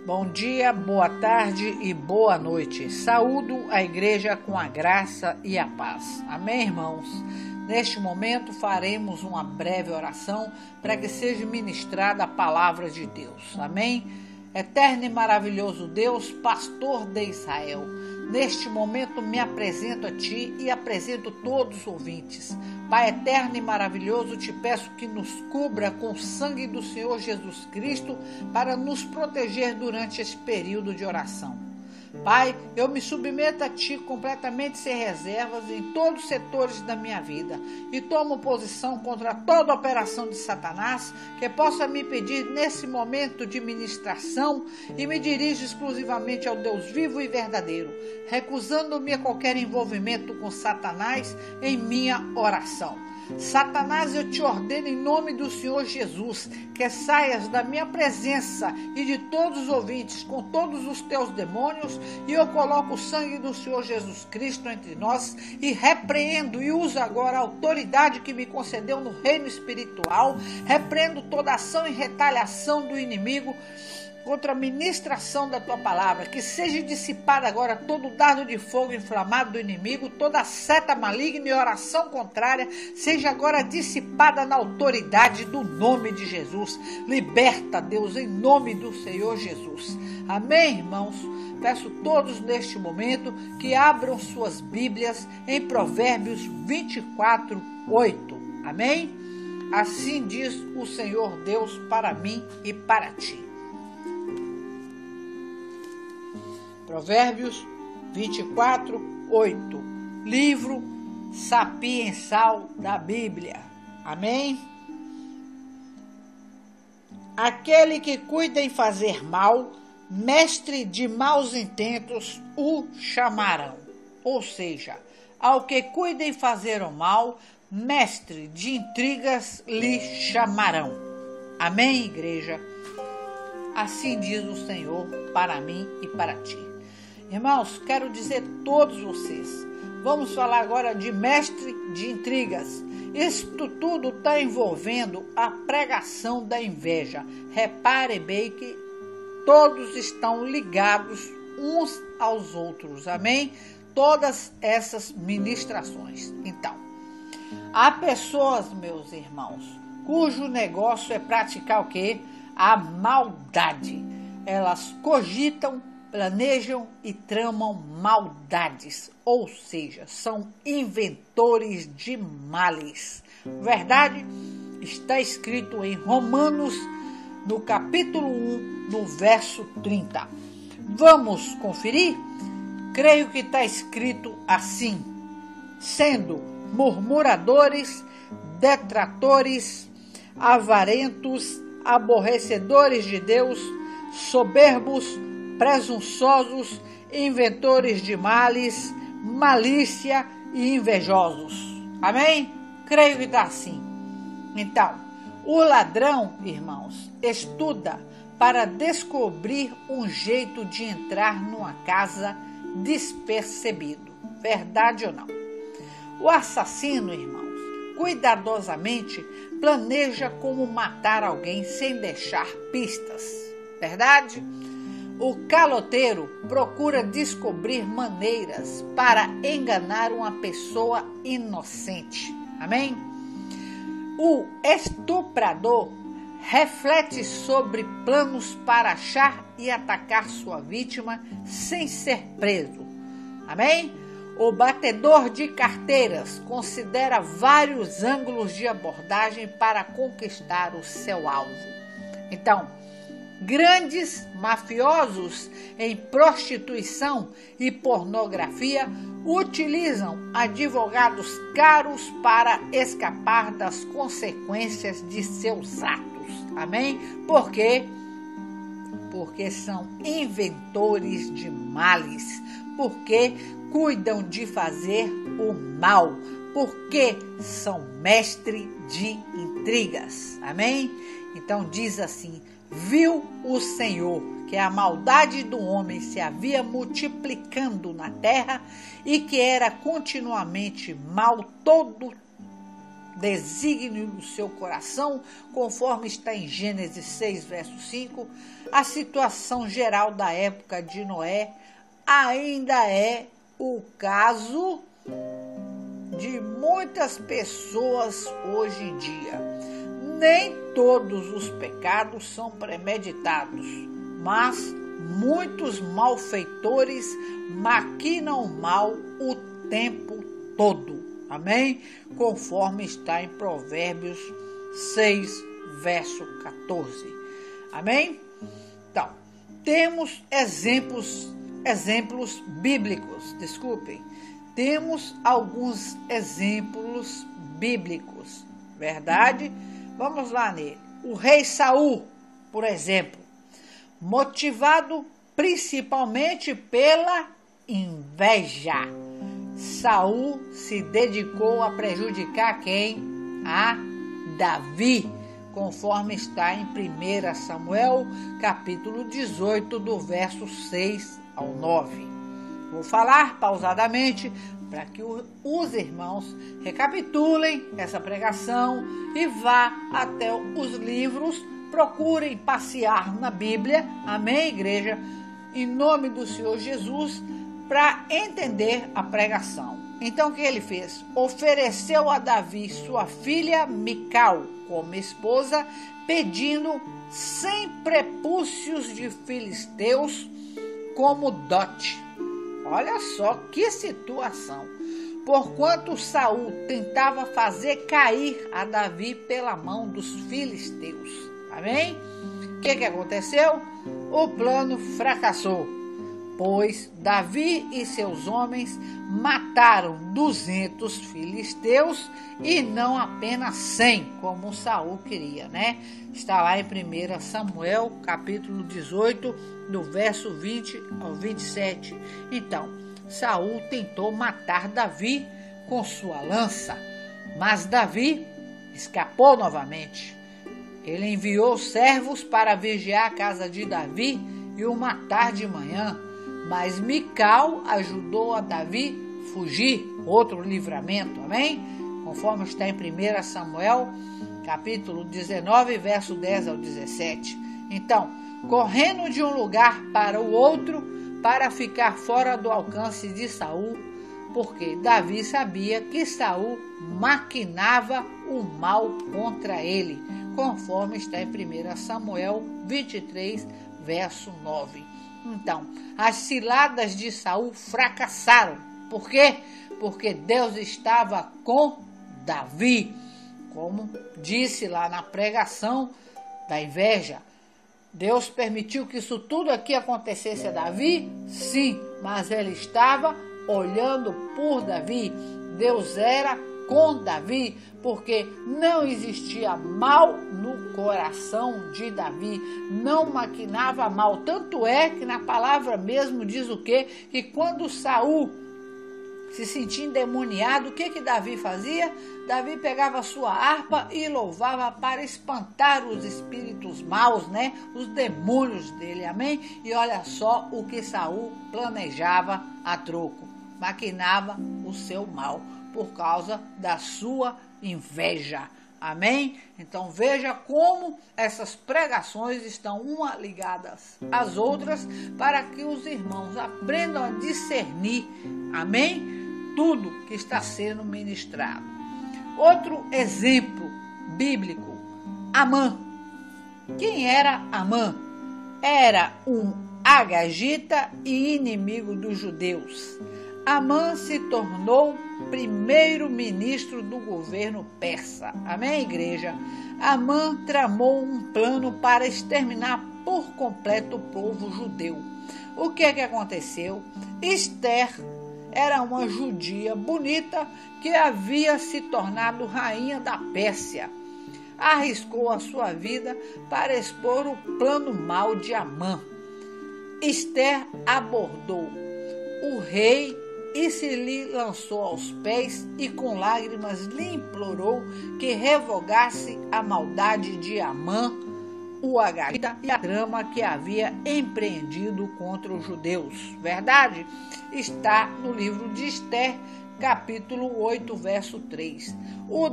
Bom dia, boa tarde e boa noite. Saúdo a igreja com a graça e a paz. Amém, irmãos? Neste momento faremos uma breve oração para que seja ministrada a palavra de Deus. Amém? Eterno e maravilhoso Deus, pastor de Israel, neste momento me apresento a Ti e apresento todos os ouvintes. Pai eterno e maravilhoso, te peço que nos cubra com o sangue do Senhor Jesus Cristo para nos proteger durante esse período de oração. Pai, eu me submeto a Ti completamente sem reservas em todos os setores da minha vida e tomo posição contra toda operação de Satanás que possa me impedir nesse momento de ministração e me dirijo exclusivamente ao Deus vivo e verdadeiro, recusando-me a qualquer envolvimento com Satanás em minha oração. Satanás, eu te ordeno em nome do Senhor Jesus, que saias da minha presença e de todos os ouvintes com todos os teus demônios, e eu coloco o sangue do Senhor Jesus Cristo entre nós e repreendo e uso agora a autoridade que me concedeu no reino espiritual, repreendo toda ação e retaliação do inimigo contra a ministração da Tua palavra, que seja dissipada agora todo dardo de fogo inflamado do inimigo, toda seta maligna e oração contrária, seja agora dissipada na autoridade do nome de Jesus. Liberta, Deus, em nome do Senhor Jesus. Amém, irmãos? Peço todos neste momento que abram suas Bíblias em Provérbios 24, 8. Amém? Assim diz o Senhor Deus para mim e para ti. Provérbios 24, 8. Livro sapiensal da Bíblia. Amém? Aquele que cuida em fazer mal, mestre de maus intentos o chamarão. Ou seja, ao que cuida em fazer o mal, mestre de intrigas lhe chamarão. Amém, igreja? Assim diz o Senhor para mim e para ti. Irmãos, quero dizer a todos vocês, vamos falar agora de mestre de intrigas. Isto tudo está envolvendo a pregação da inveja. Repare bem que todos estão ligados uns aos outros, amém? Todas essas ministrações. Então, há pessoas, meus irmãos, cujo negócio é praticar o quê? A maldade. Elas cogitam, planejam e tramam maldades, ou seja, são inventores de males. Verdade? Está escrito em Romanos, no capítulo 1, no verso 30. Vamos conferir? Creio que está escrito assim: sendo murmuradores, detratores, avarentos, aborrecedores de Deus, soberbos, presunçosos, inventores de males, malícia e invejosos. Amém? Creio que está assim. Então, o ladrão, irmãos, estuda para descobrir um jeito de entrar numa casa despercebido. Verdade ou não? O assassino, irmãos, cuidadosamente planeja como matar alguém sem deixar pistas. Verdade? O caloteiro procura descobrir maneiras para enganar uma pessoa inocente. Amém? O estuprador reflete sobre planos para achar e atacar sua vítima sem ser preso. Amém? O batedor de carteiras considera vários ângulos de abordagem para conquistar o seu alvo. Então, grandes mafiosos em prostituição e pornografia utilizam advogados caros para escapar das consequências de seus atos. Amém? Por quê? Porque são inventores de males. Porque cuidam de fazer o mal. Porque são mestres de intrigas. Amém? Então diz assim: viu o Senhor que a maldade do homem se havia multiplicando na terra e que era continuamente mal todo desígnio do seu coração, conforme está em Gênesis 6, verso 5, a situação geral da época de Noé ainda é o caso de muitas pessoas hoje em dia. Nem todos os pecados são premeditados, mas muitos malfeitores maquinam mal o tempo todo. Amém? Conforme está em Provérbios 6, verso 14. Amém? Então, temos exemplos bíblicos, temos alguns exemplos bíblicos, verdade? Vamos lá nele. O rei Saul, por exemplo, motivado principalmente pela inveja, Saul se dedicou a prejudicar quem? A Davi, conforme está em 1 Samuel, capítulo 18, do verso 6 ao 9. Vou falar pausadamente para que os irmãos recapitulem essa pregação e vá até os livros, procurem passear na Bíblia, amém, igreja, em nome do Senhor Jesus, para entender a pregação. Então, o que ele fez? Ofereceu a Davi sua filha Mical como esposa, pedindo 100 prepúcios de filisteus como dote. Olha só que situação. Porquanto Saul tentava fazer cair a Davi pela mão dos filisteus. Amém? O que aconteceu? O plano fracassou, pois Davi e seus homens mataram 200 filisteus e não apenas 100, como Saul queria, né? Está lá em 1 Samuel, capítulo 18, do verso 20 ao 27. Então, Saul tentou matar Davi com sua lança, mas Davi escapou novamente. Ele enviou servos para vigiar a casa de Davi e o matar de manhã, mas Mical ajudou a Davi fugir, outro livramento, amém? Conforme está em 1 Samuel, capítulo 19, verso 10 ao 17. Então, correndo de um lugar para o outro, para ficar fora do alcance de Saul, porque Davi sabia que Saul maquinava o mal contra ele, conforme está em 1 Samuel 23, verso 9. Então, as ciladas de Saul fracassaram. Por quê? Porque Deus estava com Davi. Como disse lá na pregação da inveja, Deus permitiu que isso tudo aqui acontecesse a Davi? Sim, mas ele estava olhando por Davi. Deus era com Davi, porque não existia mal no coração de Davi, não maquinava mal. Tanto é que na palavra mesmo diz o quê? Que quando Saul se sentia endemoniado, o que Davi fazia? Davi pegava a sua harpa e louvava para espantar os espíritos maus, né? Os demônios dele, amém? E olha só o que Saul planejava a troco, maquinava o seu mal por causa da sua inveja, amém? Então veja como essas pregações estão uma ligadas às outras, para que os irmãos aprendam a discernir, amém? Tudo que está sendo ministrado. Outro exemplo bíblico, Amã. Quem era Amã? Era um agagita e inimigo dos judeus. Amã se tornou primeiro-ministro do governo persa. Amém, igreja? Amã tramou um plano para exterminar por completo o povo judeu. O que aconteceu? Esther era uma judia bonita que havia se tornado rainha da Pérsia. Arriscou a sua vida para expor o plano mau de Amã. Esther abordou o rei e se lhe lançou aos pés e com lágrimas lhe implorou que revogasse a maldade de Amã, o agagita e a trama que havia empreendido contra os judeus. Verdade? Está no livro de Esther, capítulo 8, verso 3. O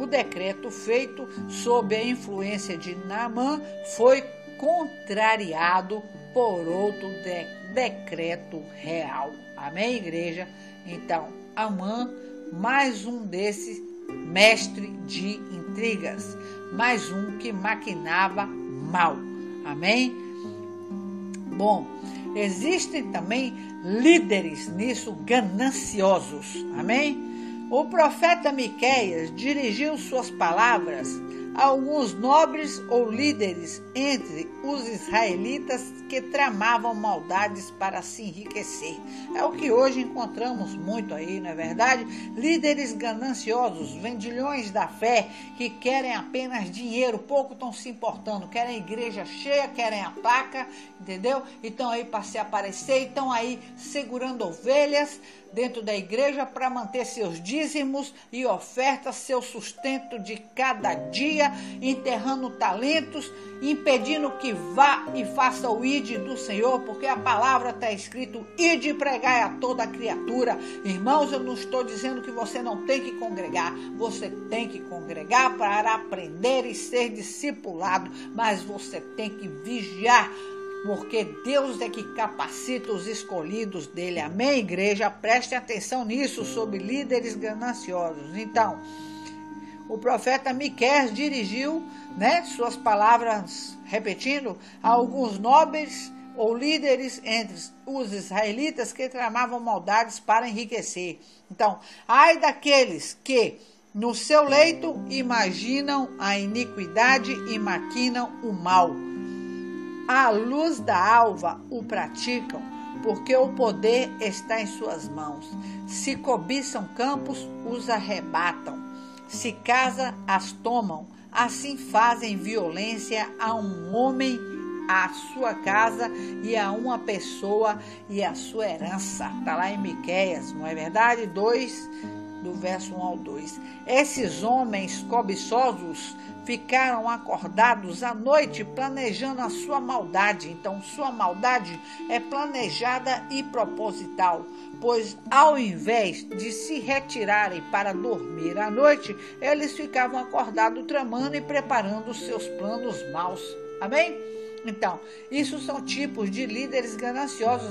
decreto feito sob a influência de Naamã foi contrariado por outro decreto real. Amém, igreja? Então, Amã, mais um desses mestre de intrigas, mais um que maquinava mal. Amém? Bom, existem também líderes nisso gananciosos. Amém? O profeta Miqueias dirigiu suas palavras a alguns nobres ou líderes entre os israelitas que tramavam maldades para se enriquecer. É o que hoje encontramos muito aí, não é verdade? Líderes gananciosos, vendilhões da fé, que querem apenas dinheiro, pouco estão se importando, querem a igreja cheia, querem a placa, entendeu? E estão aí para se aparecer, estão aí segurando ovelhas dentro da igreja para manter seus dízimos e ofertas, seu sustento de cada dia, enterrando talentos, impedindo que vá e faça o ide do Senhor, porque a palavra está escrito: ide e pregai a toda a criatura. Irmãos, eu não estou dizendo que você não tem que congregar, você tem que congregar para aprender e ser discipulado, mas você tem que vigiar, porque Deus é que capacita os escolhidos dele. Amém, igreja? Preste atenção nisso, sobre líderes gananciosos. Então, o profeta Miqueias dirigiu, suas palavras, repetindo, a alguns nobres ou líderes entre os israelitas que tramavam maldades para enriquecer. Então, ai daqueles que no seu leito imaginam a iniquidade e maquinam o mal. À luz da alva o praticam, porque o poder está em suas mãos. Se cobiçam campos, os arrebatam. Se casa, as tomam. Assim fazem violência a um homem, a sua casa, e a uma pessoa e a sua herança. Está lá em Miqueias, não é verdade? 2, do verso 1 ao 2. Esses homens cobiçosos ficaram acordados à noite planejando a sua maldade. Então, sua maldade é planejada e proposital, pois ao invés de se retirarem para dormir à noite, eles ficavam acordados tramando e preparando os seus planos maus. Amém? Então, isso são tipos de líderes gananciosos,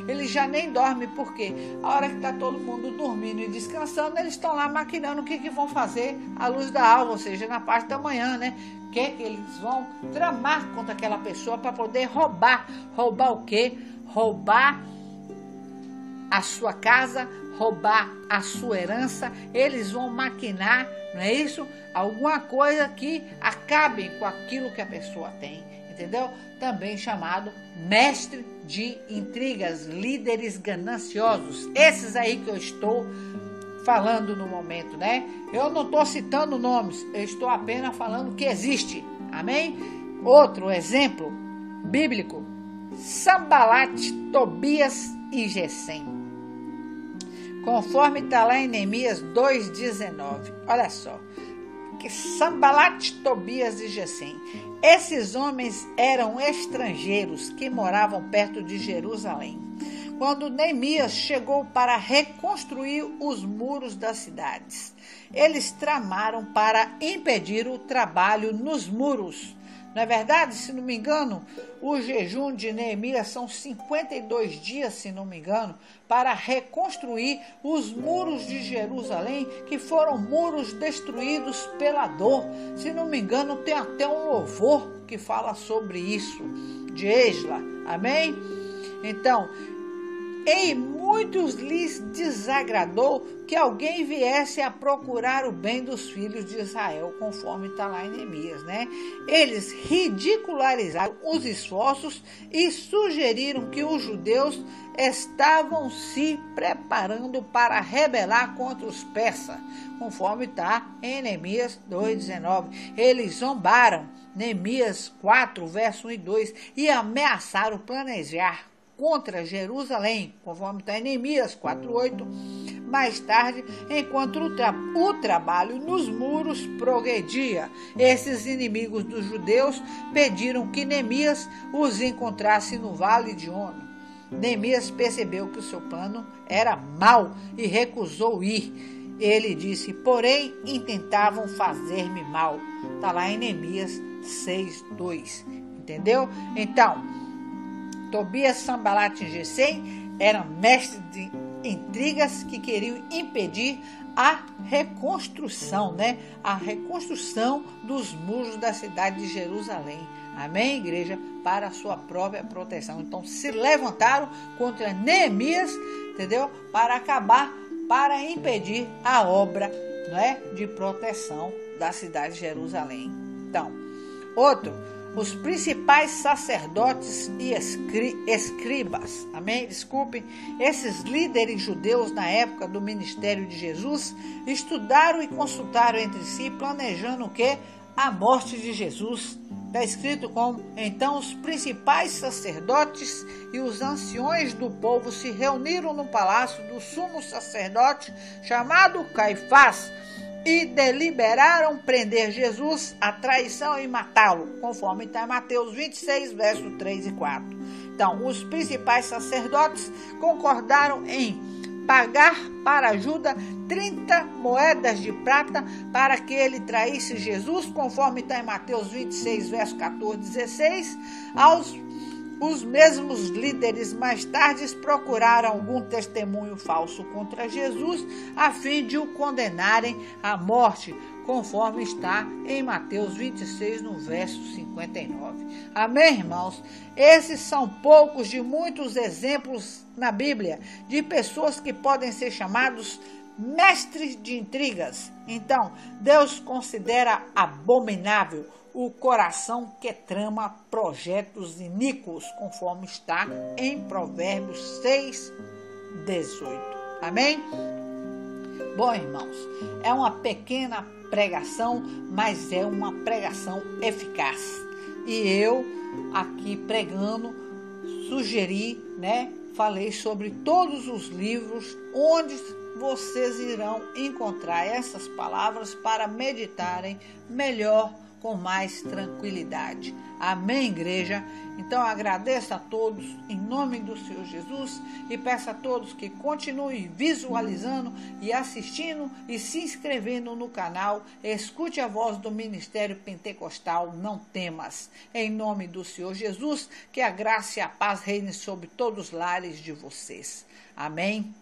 Eles já nem dormem, porque a hora que está todo mundo dormindo e descansando, eles estão lá maquinando o que vão fazer à luz da alva, ou seja, na parte da manhã, O que eles vão tramar contra aquela pessoa para poder roubar. Roubar o quê? Roubar a sua casa, roubar a sua herança. Eles vão maquinar, não é isso? Alguma coisa que acabe com aquilo que a pessoa tem. Entendeu? Também chamado mestre de intrigas, líderes gananciosos. Esses aí que eu estou falando no momento, Eu não estou citando nomes, eu estou apenas falando que existe. Amém? Outro exemplo bíblico: Sambalate, Tobias e Gesem. Conforme está lá em Neemias 2,19. Olha só. Que Sambalate, Tobias e Gesem. Esses homens eram estrangeiros que moravam perto de Jerusalém. Quando Neemias chegou para reconstruir os muros das cidades, eles tramaram para impedir o trabalho nos muros. Não é verdade? Se não me engano, o jejum de Neemias são 52 dias, se não me engano, para reconstruir os muros de Jerusalém, que foram muros destruídos pela dor. Se não me engano, tem até um louvor que fala sobre isso, de Esla. Amém? Então, em muitos lhes desagradou que alguém viesse a procurar o bem dos filhos de Israel, conforme está lá em Neemias, Eles ridicularizaram os esforços e sugeriram que os judeus estavam se preparando para rebelar contra os persas, conforme está em Neemias 2,19. Eles zombaram, Neemias 4, verso 1 e 2, e ameaçaram planejar contra Jerusalém, conforme está em Neemias 4:8. Mais tarde, enquanto o trabalho nos muros progredia, esses inimigos dos judeus pediram que Neemias os encontrasse no vale de Ono. Neemias percebeu que o seu plano era mau e recusou ir. Ele disse, porém, intentavam fazer-me mal. Está lá em Neemias 6:2. Entendeu? Então, Tobias, Sanbalat e Gesem eram mestres de intrigas que queriam impedir a reconstrução, né? A reconstrução dos muros da cidade de Jerusalém. Amém, igreja? Para a sua própria proteção. Então, se levantaram contra Neemias, entendeu? Para acabar, para impedir a obra, né, de proteção da cidade de Jerusalém. Então, os principais sacerdotes e escribas, amém? Desculpem, esses líderes judeus na época do ministério de Jesus estudaram e consultaram entre si, planejando o quê? A morte de Jesus. Está escrito como, então os principais sacerdotes e os anciões do povo se reuniram no palácio do sumo sacerdote, chamado Caifás, e deliberaram prender Jesus à traição e matá-lo, conforme está em Mateus 26, versos 3 e 4. Então, os principais sacerdotes concordaram em pagar para Judas 30 moedas de prata para que ele traísse Jesus, conforme está em Mateus 26, versos 14 e 16. Os mesmos líderes mais tarde procuraram algum testemunho falso contra Jesus, a fim de o condenarem à morte, conforme está em Mateus 26, no verso 59. Amém, irmãos? Esses são poucos de muitos exemplos na Bíblia de pessoas que podem ser chamados mestres de intrigas. Então, Deus considera abominável o coração que trama projetos iníquos, conforme está em Provérbios 6, 18. Amém? Bom, irmãos, é uma pequena pregação, mas é uma pregação eficaz. E eu, aqui pregando, sugeri, né? Falei sobre todos os livros onde vocês irão encontrar essas palavras para meditarem melhor, com mais tranquilidade. Amém, igreja? Então agradeço a todos em nome do Senhor Jesus e peço a todos que continuem visualizando e assistindo e se inscrevendo no canal. Escute a voz do Ministério Pentecostal Não Temas. Em nome do Senhor Jesus, que a graça e a paz reine sobre todos os lares de vocês. Amém?